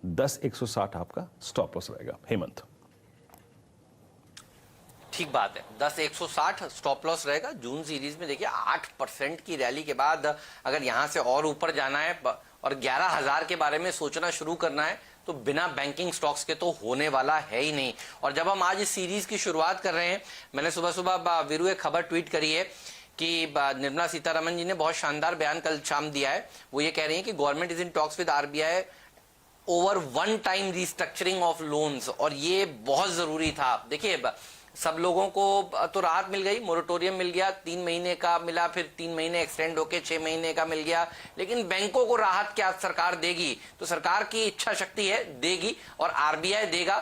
10,160 आपका stop loss रहेगा। हेमंत, ठीक बात है, 10,160 स्टॉप लॉस रहेगा। जून सीरीज में देखिए 8% की रैली के बाद अगर यहां से और ऊपर जाना है और 11,000 के बारे में सोचना शुरू करना है तो बिना बैंकिंग स्टॉक्स के तो होने वाला है ही नहीं। और जब हम आज इस सीरीज की शुरुआत कर रहे हैं, मैंने सुबह सुबह वीरू एक खबर ट्वीट करी है कि निर्मला सीतारमण जी ने बहुत शानदार बयान कल शाम दिया है। वो ये कह रही है कि government is in talks with RBI over one time restructuring of loans, और ये बहुत जरूरी था। देखिए सब लोगों को तो राहत मिल गई, मोरेटोरियम मिल गया, 3 महीने का मिला, फिर 3 महीने एक्सटेंड होके 6 महीने का मिल गया, लेकिन बैंकों को राहत क्या सरकार देगी? तो सरकार की इच्छा शक्ति है, देगी, और आरबीआई देगा।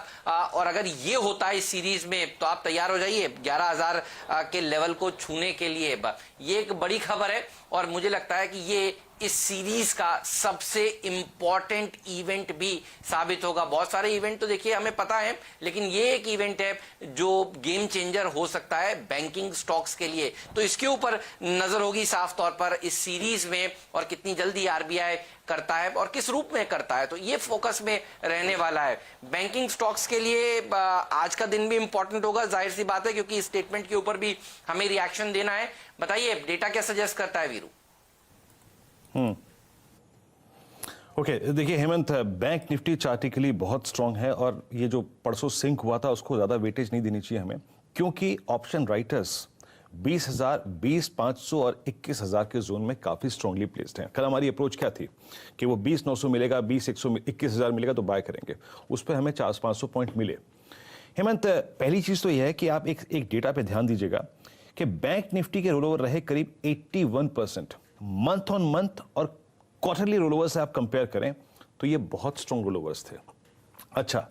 और अगर ये होता है इस सीरीज में तो आप तैयार हो जाइए 11,000 के लेवल को छूने के लिए। ये एक बड़ी खबर है और मुझे लगता है कि ये इस सीरीज का सबसे इंपॉर्टेंट इवेंट भी साबित होगा। बहुत सारे इवेंट तो देखिए हमें पता है, लेकिन ये एक इवेंट है जो गेम चेंजर हो सकता है बैंकिंग स्टॉक्स के लिए। तो इसके ऊपर नजर होगी साफ तौर पर इस सीरीज में, और कितनी जल्दी आरबीआई करता है और किस रूप में करता है, तो ये फोकस में रहने वाला है। बैंकिंग स्टॉक्स के लिए आज का दिन भी इंपॉर्टेंट होगा, जाहिर सी बात है, क्योंकि स्टेटमेंट के ऊपर भी हमें रिएक्शन देना है। बताइए डेटा क्या सजेस्ट करता है वीरू? ओके, देखिए हेमंत, बैंक निफ्टी चार्टिकली बहुत स्ट्रांग है और ये जो परसों सिंक हुआ था उसको ज्यादा वेटेज नहीं देनी चाहिए हमें, क्योंकि ऑप्शन राइटर्स 20,000, 20,500 और 21,000 के जोन में काफी स्ट्रांगली प्लेस्ड हैं। कल हमारी अप्रोच क्या थी कि वो 20,900 मिलेगा, 20,100, 21,000 मिलेगा तो बाय करेंगे। उस पर हमें 400-500 पॉइंट मिले। हेमंत, पहली चीज तो यह है कि आप एक डेटा पे ध्यान दीजिएगा कि बैंक निफ्टी के रोल ओवर रहे करीब 81%। मंथ ऑन मंथ और क्वार्टरली रोल से आप कंपेयर करें तो ये बहुत स्ट्रॉन्ग रोल ओवर्स थे। अच्छा,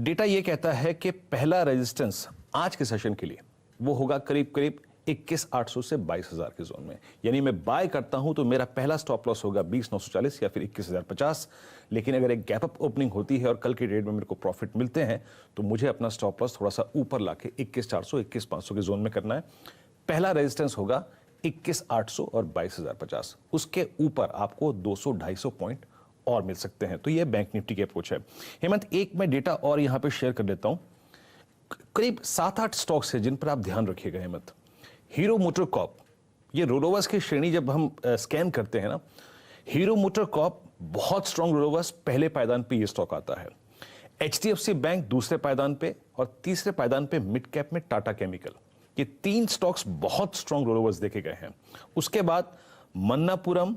डेटा ये कहता है कि पहला रेजिस्टेंस आज के सेशन के लिए वो होगा करीब करीब 21,800 से 22,000 के जोन में। यानी मैं बाय करता हूं तो मेरा पहला स्टॉप लॉस होगा 20,940 या फिर 21,050। लेकिन अगर एक गैप अप ओपनिंग होती है और कल के ट्रेड में मेरे को प्रॉफिट मिलते हैं तो मुझे अपना स्टॉप लॉस थोड़ा सा ऊपर लाके 21,400, 21,500 के जोन में करना है। पहला रेजिस्टेंस होगा 21,800 और 22,050। उसके ऊपर आपको 200-250 पॉइंट और मिल सकते हैं। तो ये बैंक निफ्टी की अप्रोच है। हेमंत, एक मैं डेटा और यहां पे शेयर कर देता हूं। करीब 7-8 स्टॉक्स है जिन पर आप ध्यान रखिएगा हेमंत। हीरो मोटर कॉर्प, ये रोलोवर्स की श्रेणी जब हम स्कैन करते हैं ना, हीरो मोटर कॉर्प बहुत स्ट्रॉन्ग रोलोवर्स, पहले पायदान पे ये स्टॉक आता है। एचडीएफसी बैंक दूसरे पायदान पे, और तीसरे पायदान पे मिड कैप में टाटा केमिकल। ये 3 स्टॉक्स बहुत स्ट्रॉन्ग रोलोवर्स देखे गए हैं। उसके बाद Manappuram,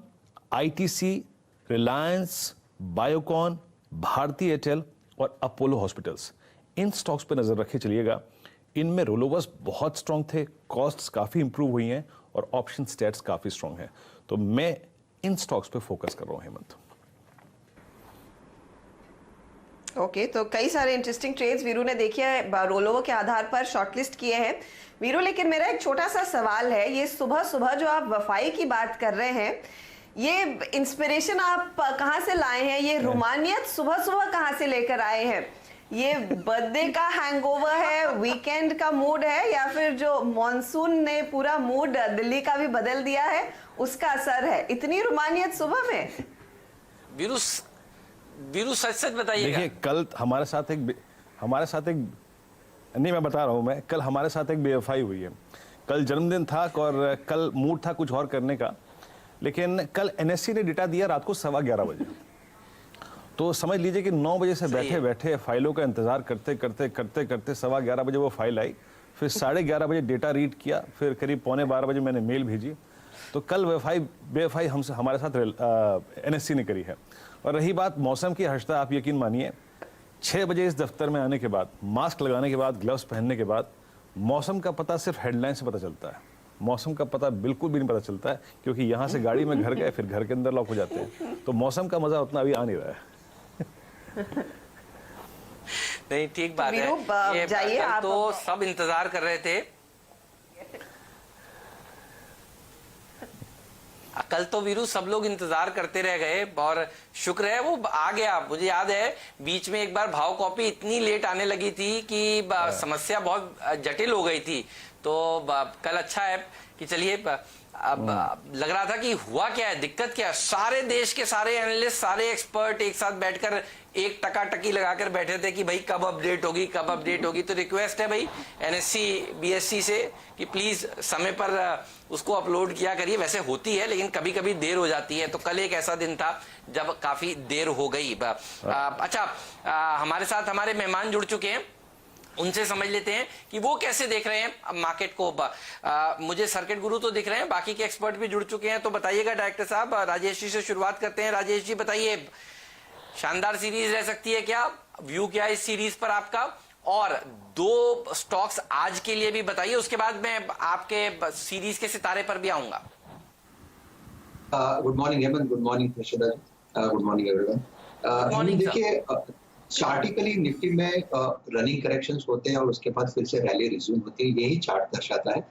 ITC, Reliance, Biocon, Bharti Airtel और अपोलो हॉस्पिटल्स, इन स्टॉक्स पे नजर रखे चलिएगा। इनमें रोलोवर्स बहुत स्ट्रॉन्ग थे, कॉस्ट्स काफी इंप्रूव हुई हैं और ऑप्शन स्टेट्स काफी स्ट्रॉन्ग हैं। तो मैं इन स्टॉक्स पे फोकस कर रहा हूं हेमंत। ओके, तो कई सारे इंटरेस्टिंग ट्रेड्स वीरू ने देखिए रोलोवर के आधार पर शॉर्टलिस्ट किए हैं वीरू। लेकिन मेरा एक छोटा सा सवाल है, ये सुबह सुबह जो आप वफाई की बात कर रहे हैं, ये इंस्पिरेशन आप कहाँ से लाए हैं? ये रुमानियत सुबह सुबह कहाँ से लेकर आए हैं? ये बर्थडे का हैंगओवर है, वीकेंड का मूड है, या फिर जो मॉनसून ने पूरा मूड दिल्ली का भी बदल दिया है उसका असर है? इतनी रुमानियत सुबह में? वीरू सच सच बताइएगा। देखिए कल हमारे साथ एक नहीं, मैं बता रहा हूं, मैं कल हमारे साथ एक बेवफाई हुई है। कल जन्मदिन था और कल मूड था कुछ और करने का, लेकिन कल एनएससी ने डेटा दिया रात को 11:15 बजे। तो समझ लीजिए कि 9 बजे से बैठे बैठे फाइलों का इंतजार करते करते 11:15 बजे वो फाइल आई, फिर 11:30 बजे डेटा रीड किया, फिर करीब 11:45 बजे मैंने मेल भेजी। तो कल बेवफाई हमारे साथ एनएससी ने करी है। और रही बात मौसम की, हर्षदा आप यकीन मानिए 6 बजे इस दफ्तर में आने के बाद, मास्क लगाने के बाद, ग्लव्स पहनने के बाद, मौसम का पता सिर्फ हेडलाइन से पता चलता है। मौसम का पता बिल्कुल भी नहीं पता चलता है, क्योंकि यहाँ से गाड़ी में घर गए फिर घर के अंदर लॉक हो जाते हैं। तो मौसम का मजा उतना अभी आ नहीं रहा है। नहीं, ठीक बात है। ये जाइए, आप तो सब इंतजार कर रहे थे। कल तो वीरू सब लोग इंतजार करते रह गए और शुक्र है वो आ गया। मुझे याद है बीच में एक बार भाव कॉपी इतनी लेट आने लगी थी कि समस्या बहुत जटिल हो गई थी। तो कल अच्छा है कि चलिए अब लग रहा था कि हुआ क्या है, दिक्कत क्या है। सारे देश के सारे एनालिस्ट, सारे एक्सपर्ट एक साथ बैठकर एक टकाटकी लगाकर बैठे थे कि भाई कब अपडेट होगी, कब अपडेट होगी। तो रिक्वेस्ट है भाई एनएससी बीएससी से कि प्लीज समय पर उसको अपलोड किया करिए। वैसे होती है लेकिन कभी कभी देर हो जाती है, तो कल एक ऐसा दिन था जब काफी देर हो गई। अच्छा, हमारे साथ हमारे मेहमान जुड़ चुके हैं, उनसे समझ लेते हैं कि वो कैसे देख रहे हैं मार्केट को। मुझे सर्किट गुरु तो दिख रहे हैं, बाकी के एक्सपर्ट भी जुड़ चुके हैं, तो बताइएगा डायरेक्टर साहब। राजेश जी से शुरुआत करते हैं। राजेश जी बताइए, शानदार सीरीज रह सकती है क्या? व्यू क्या है इस सीरीज पर आपका? और दो स्टॉक्स आज के लिए भी बताइए, उसके बाद मैं आपके सीरीज के सितारे पर भी आऊंगा। Good morning Hemant, good morning Prashida ji, good morning everyone. देखिए चार्टिकली निफ्टी में रनिंग करेक्शंस होते हैं और उसके बाद फिर से रैली रिज्यूम होती है, यही चार्ट दर्शाता है।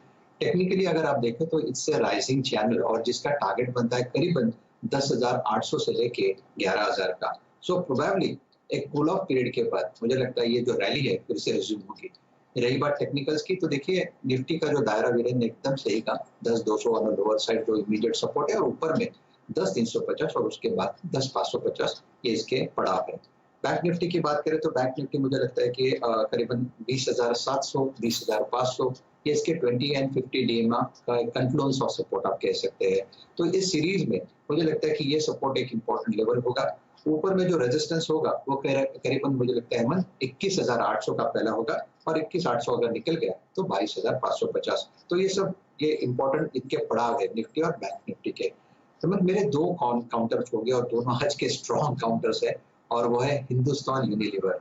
टेक्निकली अगर आप देखें तो इससे राइजिंग चैनल और जिसका टारगेट बनता है करीबन 10,800 से लेके 11,000 का। सो प्रोबेबली एक कूल ऑफ पीरियड के बाद मुझे लगता है ये जो रैली है फिर से रिज्यूम होगी। रही बात टेक्निकल्स की, तो देखिए निफ्टी का जो दायरा वीरेन ने एकदम सही कहा, 10,200 ऑन लोअर साइड जो इमीडिएट सपोर्ट है और ऊपर में 10,350 और उसके बाद 10,550 ये इसके पड़ाव है। बैंक निफ्टी की बात करें तो बैंक निफ्टी मुझे लगता है कि करीबन 20,700, 20,500 ये इसके 20 एंड 50 डीएमए का कन्फ्लुएंस ऑफ सपोर्ट आप कह सकते हैं। तो इस सीरीज में मुझे लगता है कि ये सपोर्ट एक इंपॉर्टेंट लेवल होगा। ऊपर में जो रेजिस्टेंस होगा वो करीबन मुझे लगता है 21,800 का पहला होगा और 21,800 अगर निकल गया तो 22,550। तो ये इंपॉर्टेंट इनके पड़ाव है निफ्टी और बैंक निफ्टी के। तो मेरे दो काउंटर्स हो गए और दोनों आज के स्ट्रॉन्ग काउंटर्स है और वो है हिंदुस्तान यूनिलीवर।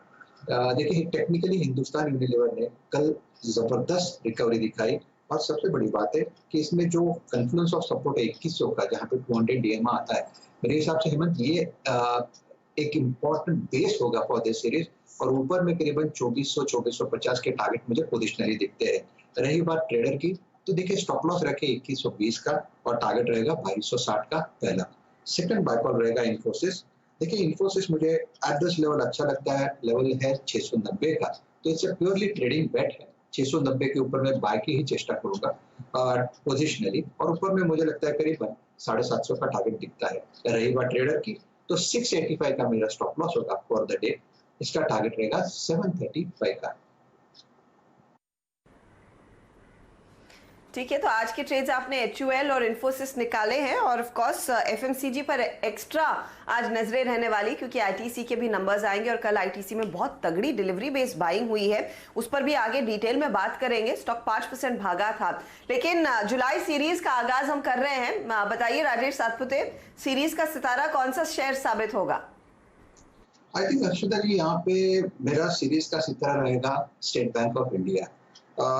देखिए टेक्निकली हिंदुस्तान यूनिलीवर ने कल जबरदस्त रिकवरी दिखाई और सबसे बड़ी बात है कि इसमें जो कन्फ्लुएंस ऑफ सपोर्ट है 2100 का, जहाँ पे 200 डीएमए आता है, मेरे हिसाब से हेमंत ये एक इम्पोर्टेंट बेस होगा फॉर दिस सीरीज। और ऊपर में करीबन 2400-2450 के टारगेट मुझे पोजिशनली दिखते हैं। रही बात ट्रेडर की, तो देखिए स्टॉप लॉस रखे 2120 का और टारगेट रहेगा 2260 का पहला। सेकंड बाय कॉल रहेगा इन्फोसिस। देखिए इन्फोसिस मुझे एट दिस लेवल अच्छा लगता है, लेवल है 690 का, तो इट्स प्योरली ट्रेडिंग बेट है। 690 के ऊपर मैं बाय की ही चेष्टा करूंगा पोजिशनली, और ऊपर में मुझे लगता है करीबन 750 का टारगेट दिखता है। रही बात ट्रेडर की, तो 685 का मेरा स्टॉप लॉस होगा फॉर द डे, इसका टारगेट रहेगा 735 का। ठीक है, तो आज के ट्रेड्स आपने HUL और इन्फोसिस निकाले हैं और ऑफ कोर्स FMCG पर एक्स्ट्रा आज नजरें रहने वाली, क्योंकि ITC के भी नंबर्स आएंगे और कल ITC में बहुत तगड़ी डिलीवरी बेस्ड बाइंग हुई है, उस पर भी आगे डिटेल में बात करेंगे। स्टॉक 5% भागा था, लेकिन जुलाई सीरीज का आगाज हम कर रहे हैं। बताइए राजेश सातपुते, सीरीज का सितारा कौन सा शेयर साबित होगा? आई थिंक हर्षिता जी, यहाँ पे मेरा सीरीज का सितारा रहेगा स्टेट बैंक ऑफ इंडिया।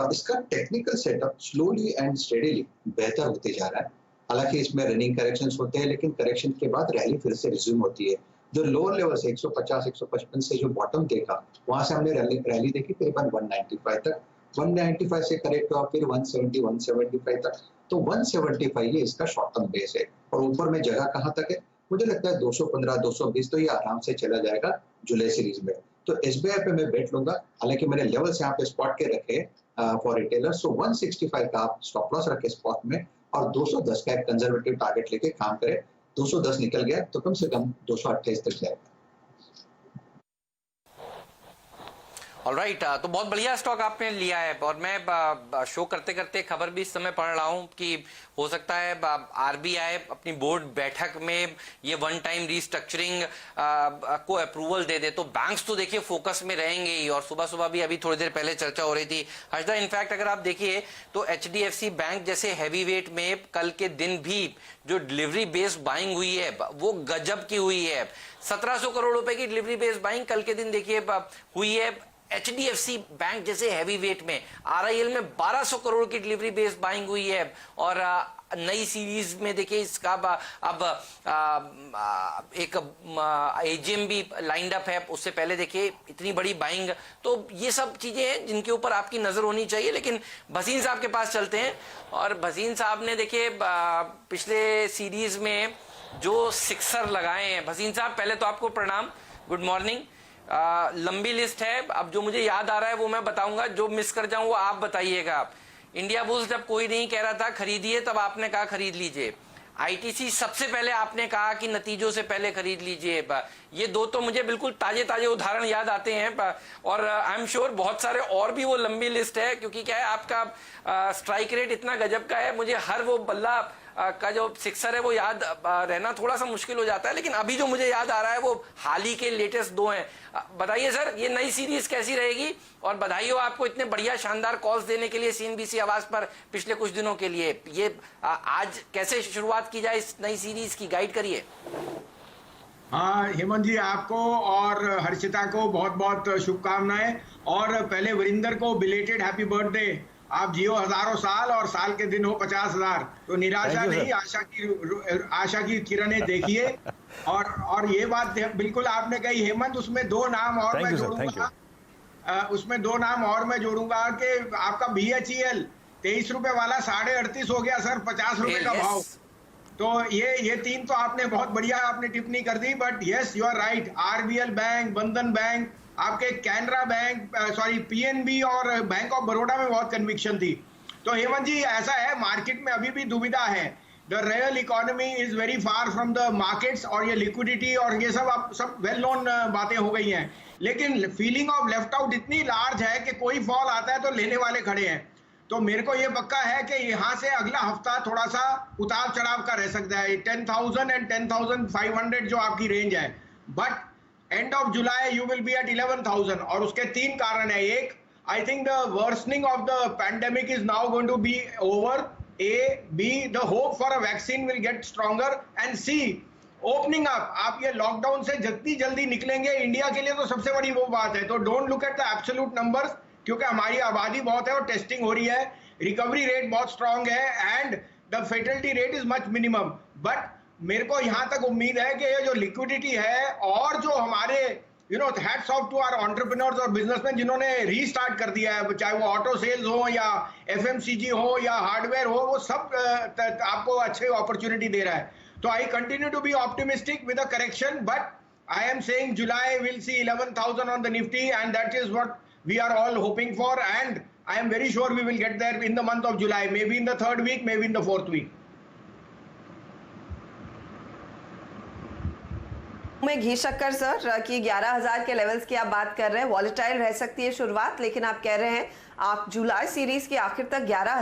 इसका technical setup slowly and steadily बेहतर होते जा रहा है। हालांकि इसमें रनिंग करेक्शंस होते हैं, लेकिन करेक्शन के बाद रैली फिर से रिज्यूम होती है। जो लोअर लेवल से 150-155 से जो बॉटम देखा, वहां से हमने रैली देखी करीबन 195 तक, 195 से करेक्ट हुआ फिर 170-175 तक, तो 175 ये इसका शॉर्ट टर्म बेस है। और ऊपर में जगह कहाँ तक है, मुझे लगता है 215-220 तो ये आराम से चला जाएगा जुलाई सीरीज में। तो SBI पे मैं बेट लूंगा, हालांकि मैंने लेवल्स यहाँ पे स्पॉट के रखे फॉर रिटेलर। सो 165 का आप स्टॉप लॉस रखे स्पॉट में और 210 का एक कंजर्वेटिव टारगेट लेके काम करें। 210 निकल गया तो कम से कम 228 तक जाएगा। ऑलराइट, तो बहुत बढ़िया स्टॉक आपने लिया है। और मैं शो करते करते खबर भी इस समय पढ़ रहा हूं कि हो सकता है RBI अपनी बोर्ड बैठक में ये वन टाइम रीस्ट्रक्चरिंग को अप्रूवल दे दे, तो बैंक्स तो देखिए फोकस में रहेंगे ही। और सुबह सुबह भी अभी थोड़ी देर पहले चर्चा हो रही थी हर्षदा, इनफैक्ट अगर आप देखिए तो HDFC बैंक जैसे हैवी वेट में कल के दिन भी जो डिलीवरी बेस्ड बाइंग हुई है वो गजब की हुई है। 1700 करोड़ रुपए की डिलीवरी बेस्ड बाइंग कल के दिन देखिए हुई है। HDFC बैंक जैसे हैवी वेट में RIL में 1200 करोड़ की डिलीवरी बेस्ड बाइंग हुई है। और नई सीरीज में देखिए इसका अब एक AGM भी लाइंड अप है, उससे पहले देखिए इतनी बड़ी बाइंग। तो ये सब चीजें हैं जिनके ऊपर आपकी नजर होनी चाहिए। लेकिन भसीन साहब के पास चलते हैं, और भसीन साहब ने देखिए पिछले सीरीज में जो सिक्सर लगाए हैं। भसीन साहब पहले तो आपको प्रणाम, गुड मॉर्निंग। लंबी लिस्ट है, अब जो मुझे याद आ रहा है वो मैं बताऊंगा, जो मिस कर जाऊं वो आप बताइएगा। इंडिया बुल्स जब कोई नहीं कह रहा था खरीदिए, तब आपने कहा खरीद लीजिए। आईटीसी सबसे पहले आपने कहा कि नतीजों से पहले खरीद लीजिए। ये दो तो मुझे बिल्कुल ताजे ताजे उदाहरण याद आते हैं, और आई एम श्योर बहुत सारे और भी वो लंबी लिस्ट है, क्योंकि क्या है आपका स्ट्राइक रेट इतना गजब का है, मुझे हर वो बल्ला का जो सिक्सर है वो याद रहना थोड़ा सा मुश्किल हो जाता है। लेकिन अभी जो मुझे याद आ रहा है वो हाल ही के लेटेस्ट दो हैं। बताइए सर, ये नई सीरीज कैसी रहेगी? और बधाई हो आपको इतने बढ़िया शानदार कॉल्स देने के लिए सीएनबीसी आवाज पर पिछले कुछ दिनों के लिए। ये आज कैसे शुरुआत की जाए इस नई सीरीज की, गाइड करिए। हाँ हेमंत जी, आपको और हर्षिता को बहुत बहुत शुभकामनाएं, और पहले वरिंदर को बिलेटेड हैप्पी बर्थडे। आप जियो हजारों साल और साल के दिन हो 50,000। तो निराशा नहीं, आशा की किरणें देखिए। और ये बात बिल्कुल आपने कही हेमंत, उसमें दो नाम और मैं जोड़ूंगा, कि आपका BHEL 23 रुपए वाला 38.5 हो गया सर, 50 रुपए का भाव। तो ये तीन तो आपने बहुत बढ़िया आपने टिप्पणी कर दी। But yes, you are right, RBL bank, Bandhan bank, आपके कैनरा बैंक, सॉरी PNB और बैंक ऑफ बड़ौदा में बहुत कन्विक्शन थी। तो हेमंत जी ऐसा है, मार्केट में अभी भी दुविधा है। The real economy is very far from the markets, और ये लिक्विडिटी और ये सब वेल नोन बातें हो गई हैं। लेकिन फीलिंग ऑफ लेफ्ट आउट इतनी लार्ज है कि कोई फॉल आता है तो लेने वाले खड़े हैं। तो मेरे को ये पक्का है कि यहाँ से अगला हफ्ता थोड़ा सा उतार चढ़ाव का रह सकता है। 10,000 एंड 10,500 जो आपकी रेंज है, but end of July you will be at 11,000। और उसके तीन कारण है। एक, I think the worsening of the pandemic is now going to be over. A, B, the hope for a vaccine will get stronger, and C, opening up। आप ये lockdown से जितनी जल्दी निकलेंगे इंडिया के लिए तो सबसे बड़ी वो बात है। तो don't look at the absolute numbers, क्योंकि हमारी आबादी बहुत है और टेस्टिंग हो रही है, रिकवरी रेट बहुत स्ट्रांग है, and the fatality rate is much minimum. But मेरे को यहाँ तक उम्मीद है कि ये जो लिक्विडिटी है और जो हमारे hats off to our entrepreneurs और बिजनेसमैन जिन्होंने रीस्टार्ट कर दिया है, चाहे वो ऑटो सेल्स हो या FMCG हो या हार्डवेयर हो, वो सब आपको अच्छे अपॉर्चुनिटी दे रहा है। तो I continue to be optimistic with a correction, but I am saying July will see 11,000 on the Nifty, and that is what we are all hoping for, and I am very sure we will get there in the month of July, maybe in the 3rd week, maybe in the 4th week. में घी शक्कर sir कि 11,000 के levels की आप बात कर रहे हैं, वॉलेटाइल रह सकती है शुरुआत, लेकिन आप कह रहे हैं आप जुलाई सीरीज के आखिर तक 11,000